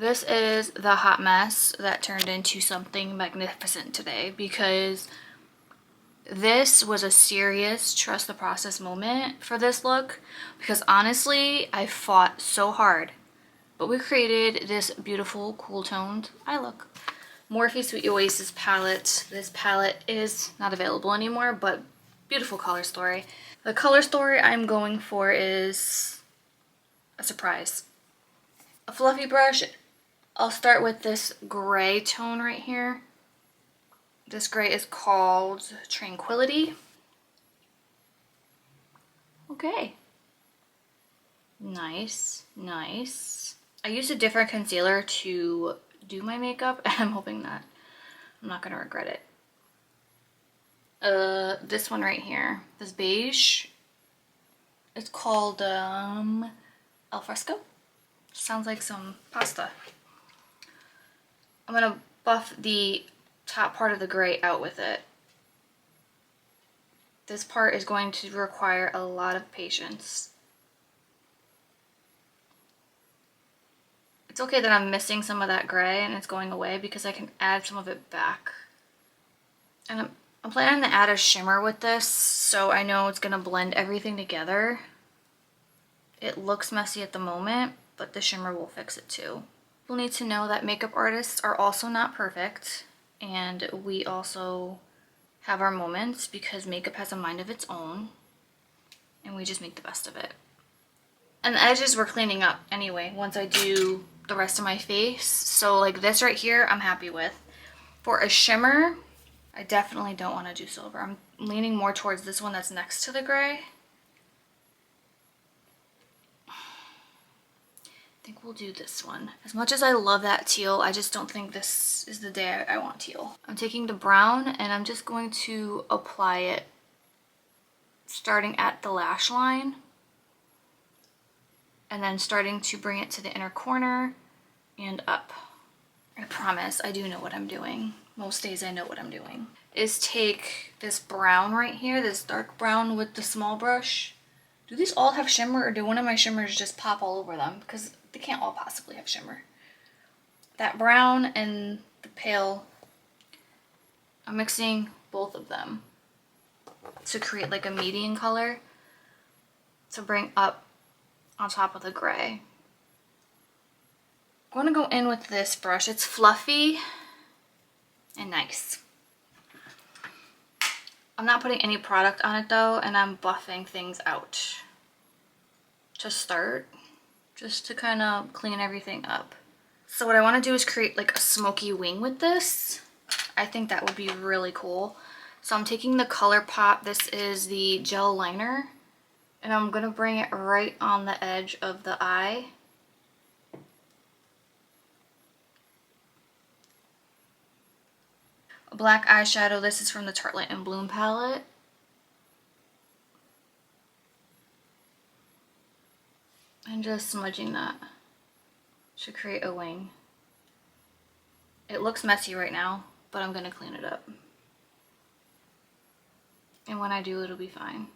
This is the hot mess that turned into something magnificent today, because this was a serious trust the process moment for this look, because honestly I fought so hard, but we created this beautiful cool toned eye look. Morphe Sweet Oasis palette. This palette is not available anymore, but beautiful color story. The color story I'm going for is a surprise. A fluffy brush. I'll start with this gray tone right here. This gray is called Tranquility. Okay. Nice, nice. I used a different concealer to do my makeup, and I'm hoping that I'm not gonna regret it. This one right here, this beige, it's called Al Fresco. Sounds like some pasta. I'm gonna buff the top part of the gray out with it. This part is going to require a lot of patience. It's okay that I'm missing some of that gray and it's going away, because I can add some of it back. And I'm planning to add a shimmer with this, so I know it's gonna blend everything together. It looks messy at the moment, but the shimmer will fix it too. You'll need to know that makeup artists are also not perfect, and we also have our moments, because makeup has a mind of its own, and we just make the best of it. And the edges we're cleaning up anyway once I do the rest of my face, so like this right here I'm happy with. For a shimmer, I definitely don't want to do silver. I'm leaning more towards this one that's next to the gray. I think we'll do this one. As much as I love that teal, I just don't think this is the day I want teal. I'm taking the brown and I'm just going to apply it starting at the lash line, and then starting to bring it to the inner corner and up. I promise I do know what I'm doing. Most days I know what I'm doing. Is take this brown right here, this dark brown, with the small brush. Do these all have shimmer, or do one of my shimmers just pop all over them? Because they can't all possibly have shimmer. That brown and the pale, I'm mixing both of them to create like a median color to bring up on top of the gray. I'm going to go in with this brush. It's fluffy and nice. I'm not putting any product on it though, and I'm buffing things out to start, just to kind of clean everything up. So what I want to do is create like a smoky wing with this. I think that would be really cool. So I'm taking the ColourPop, this is the gel liner, and I'm going to bring it right on the edge of the eye. A black eyeshadow, this is from the Tartelette and Bloom palette. And just smudging that to create a wing. It looks messy right now, but I'm gonna clean it up. And when I do, it'll be fine.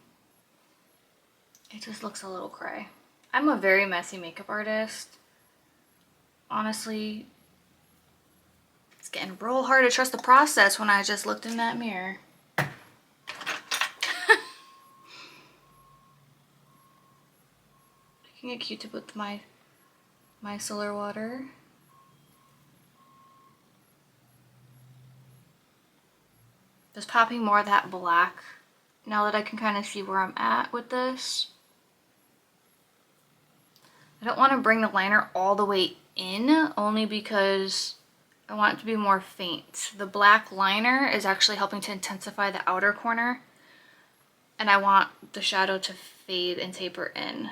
It just looks a little cray. I'm a very messy makeup artist. Honestly, it's getting real hard to trust the process when I just looked in that mirror. Taking a Q-tip with my micellar water. Just popping more of that black now that I can kind of see where I'm at with this. I don't want to bring the liner all the way in, only because I want it to be more faint. The black liner is actually helping to intensify the outer corner, and I want the shadow to fade and taper in.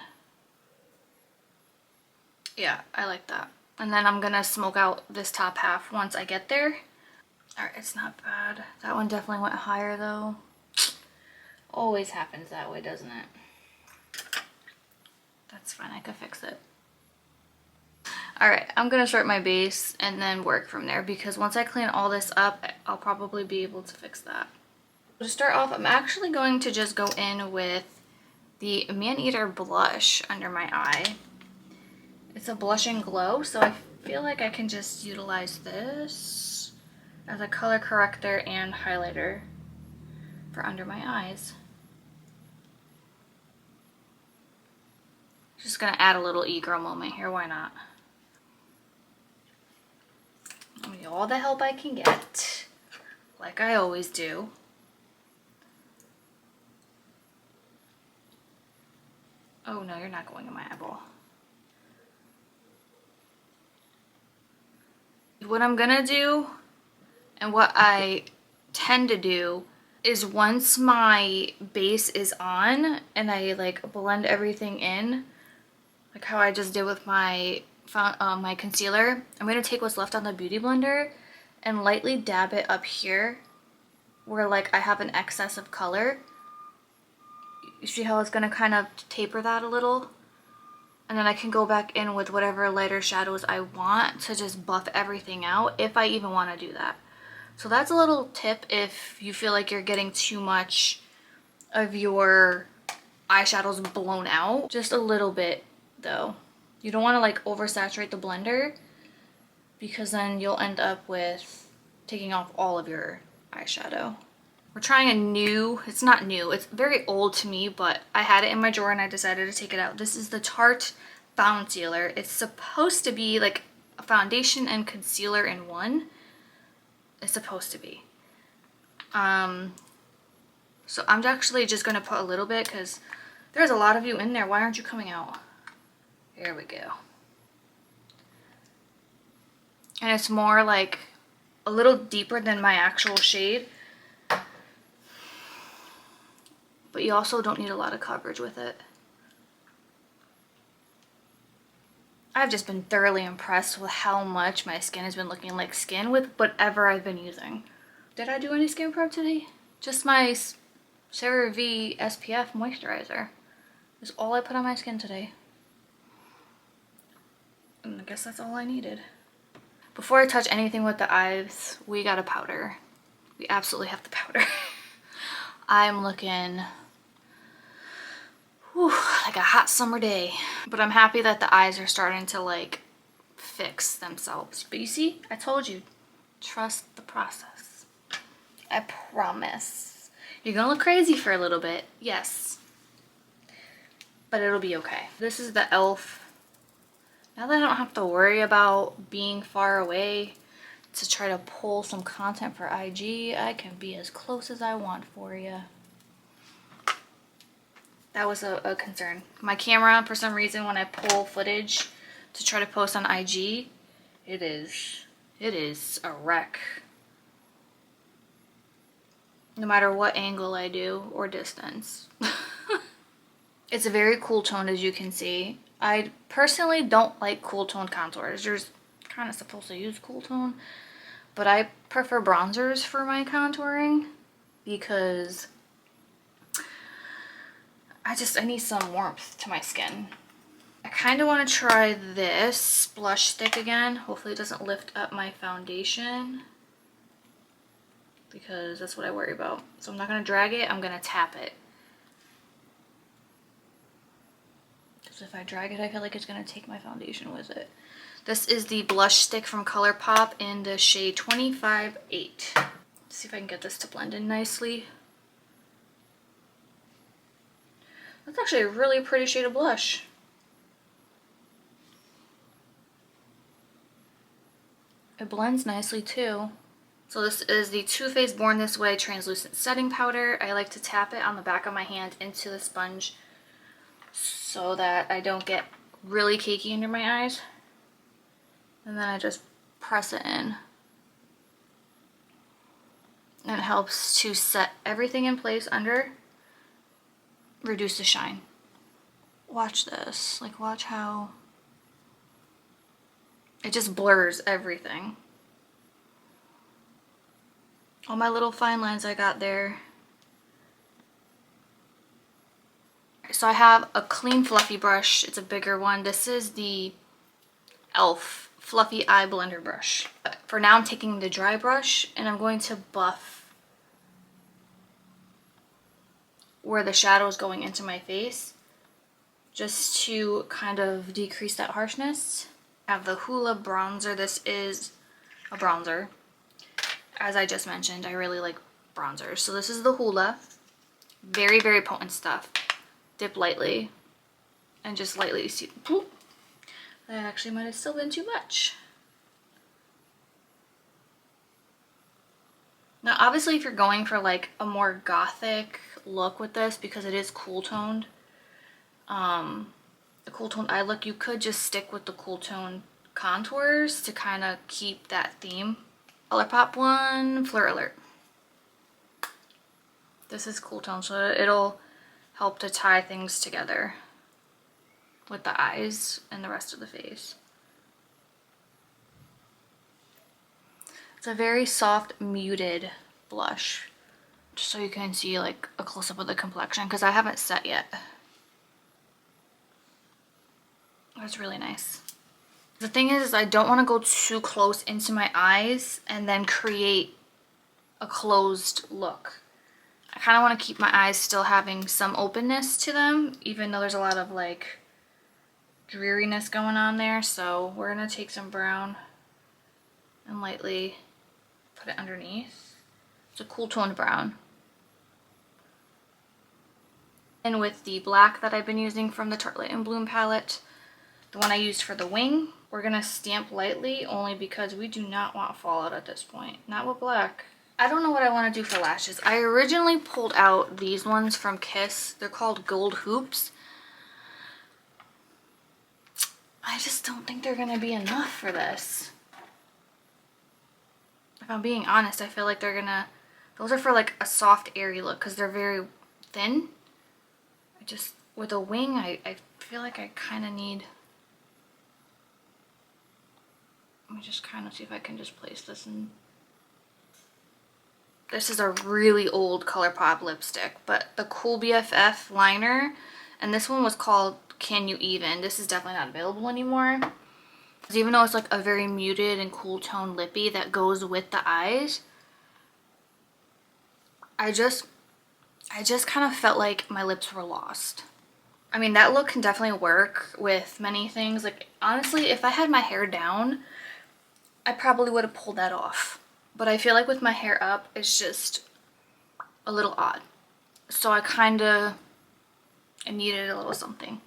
Yeah, I like that. And then I'm gonna smoke out this top half once I get there. Alright, it's not bad. That one definitely went higher though. Always happens that way, doesn't it? That's fine, I could fix it. Alright, I'm gonna start my base and then work from there, because once I clean all this up, I'll probably be able to fix that. To start off, I'm actually going to just go in with the Man Eater blush under my eye. It's a blush and glow, so I I feel like I can just utilize this as a color corrector and highlighter for under my eyes. Just gonna add a little e-girl moment here, why not? I need all the help I can get, like I always do. Oh no, you're not going in my eyeball. What I'm gonna do, and what I tend to do, is once my base is on and I like blend everything in, like how I just did with my my concealer, I'm gonna take what's left on the Beauty Blender and lightly dab it up here where like I have an excess of color. You see how it's gonna kind of taper that a little? And then I can go back in with whatever lighter shadows I want to just buff everything out, if I even want to do that. So that's a little tip if you feel like you're getting too much of your eyeshadows blown out. Just a little bit though. You don't want to like oversaturate the blender, because then you'll end up with taking off all of your eyeshadow. We're trying a new, it's not new, it's very old to me, but I had it in my drawer and I decided to take it out. This is the Tarte Found Sealer. It's supposed to be like a foundation and concealer in one. It's supposed to be. So I'm actually just gonna put a little bit because there's a lot of you in there. Why aren't you coming out? Here we go. And it's more like a little deeper than my actual shade. But you also don't need a lot of coverage with it. I've just been thoroughly impressed with how much my skin has been looking like skin with whatever I've been using. Did I do any skin prep today? Just my CeraVe SPF moisturizer is all I put on my skin today. And I guess that's all I needed. Before I touch anything with the eyes, we gotta powder. We absolutely have to powder. I'm looking like a hot summer day. But I'm happy that the eyes are starting to like fix themselves. But you see, I told you, trust the process. I promise. You're gonna look crazy for a little bit, yes. But it'll be okay. This is the e.l.f. Now that I don't have to worry about being far away to try to pull some content for IG, I can be as close as I want for you. That was a concern. My camera, for some reason, when I pull footage to try to post on IG, it is a wreck. No matter what angle I do or distance. It's a very cool tone, as you can see. I personally don't like cool tone contours. You're kind of supposed to use cool tone, but I prefer bronzers for my contouring because I need some warmth to my skin. I kind of want to try this blush stick again. Hopefully it doesn't lift up my foundation, because that's what I worry about. So I'm not going to drag it, I'm going to tap it. Because if I drag it, I feel like it's going to take my foundation with it. This is the blush stick from ColourPop in the shade 25-8. Let's see if I can get this to blend in nicely. That's actually a really pretty shade of blush. It blends nicely too. So this is the Too Faced Born This Way translucent setting powder. I like to tap it on the back of my hand into the sponge so that I don't get really cakey under my eyes. And then I just press it in. And it helps to set everything in place under, reduce the shine. Watch this, like watch how it just blurs everything. All my little fine lines I got there. So I have a clean fluffy brush. It's a bigger one. This is the e.l.f. Fluffy Eye Blender brush. But for now I'm taking the dry brush and I'm going to buff where the shadow is going into my face, just to kind of decrease that harshness. I have the Hoola bronzer. This is a bronzer. As I just mentioned, I really like bronzers. So this is the Hoola. Very, very potent stuff. Dip lightly and just lightly see. That actually might have still been too much. Now, obviously, if you're going for like a more gothic look with this, because it is cool toned, the cool toned eye look, you could just stick with the cool toned contours to kind of keep that theme. ColourPop one, Fleur Alert. This is cool tone, so it'll help to tie things together with the eyes and the rest of the face. It's a very soft, muted blush. Just so you can see like a close-up of the complexion, because I haven't set yet. That's really nice. The thing is I don't want to go too close into my eyes and then create a closed look. I kind of want to keep my eyes still having some openness to them, even though there's a lot of like dreariness going on there. So we're going to take some brown and lightly put it underneath. It's a cool toned brown. And with the black that I've been using from the Tartelette and Bloom palette, the one I used for the wing, we're going to stamp lightly only because we do not want fallout at this point. Not with black. I don't know what I want to do for lashes. I originally pulled out these ones from Kiss. They're called Gold Hoops. I just don't think they're going to be enough for this. If I'm being honest, I feel like they're going to... Those are for like a soft, airy look because they're very thin. With a wing, I feel like I kind of need... Let me just kind of see if I can just place this in. This is a really old ColourPop lipstick, but the Cool BFF liner, and this one was called Can You Even? This is definitely not available anymore. Because even though it's like a very muted and cool tone lippy that goes with the eyes, I just kind of felt like my lips were lost. I mean, that look can definitely work with many things. Like, honestly, if I had my hair down, I probably would have pulled that off. But I feel like with my hair up, it's just a little odd. So I needed a little something.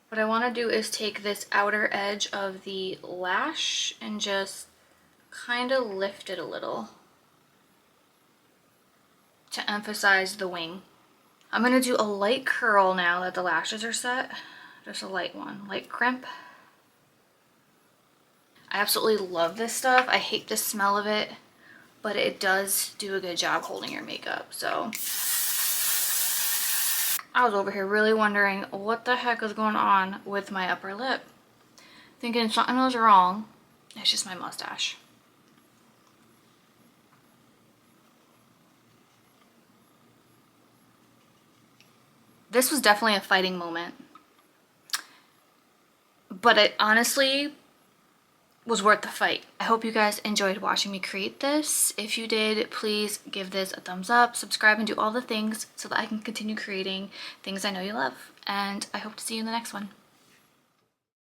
What I want to do is take this outer edge of the lash and just kind of lift it a little to emphasize the wing. I'm going to do a light curl now that the lashes are set. Just a light one, light crimp. I absolutely love this stuff. I hate the smell of it, but it does do a good job holding your makeup. So I was over here really wondering what the heck is going on with my upper lip. Thinking something was wrong. It's just my mustache. This was definitely a fighting moment. But it honestly was worth the fight. I hope you guys enjoyed watching me create this. If you did, please give this a thumbs up, subscribe, and do all the things so that I can continue creating things I know you love. And I hope to see you in the next one.